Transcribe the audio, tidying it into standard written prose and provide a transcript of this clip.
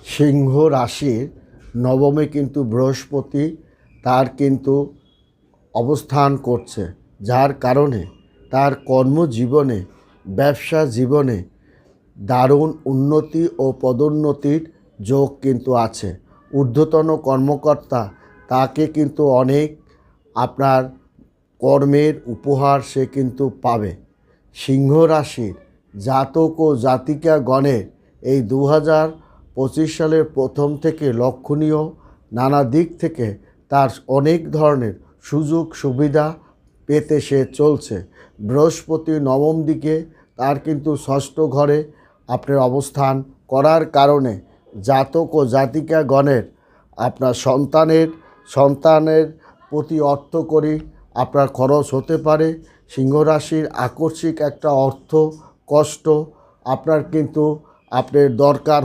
সিংহ রাশির নবমে কিন্তু বৃহস্পতি তার কিন্তু অবস্থান করছে, যার কারণে তার কর্মজীবনে, ব্যবসা জীবনে দারুণ উন্নতি ও পদোন্নতির যোগ কিন্তু আছে। ঊর্ধ্বতন কর্মকর্তা তাকে কিন্তু অনেক আপনার কর্মের উপহার সে কিন্তু পাবে। সিংহ রাশির জাতক ও জাতিকাগণের এই 2025 সালের প্রথম থেকে লক্ষণীয় নানা দিক থেকে তার অনেক ধরনের সুযোগ সুবিধা পেতে সে চলছে। বৃহস্পতি নবম দিকে তার কিন্তু ষষ্ঠ ঘরে আপনার অবস্থান করার কারণে জাতক ও জাতিকাগণের আপনার সন্তানের প্রতি অর্থকরী আপনার খরচ হতে পারে। সিংহ রাশির আকস্মিক একটা অর্থ কষ্ট আপনার কিন্তু আপনার দরকার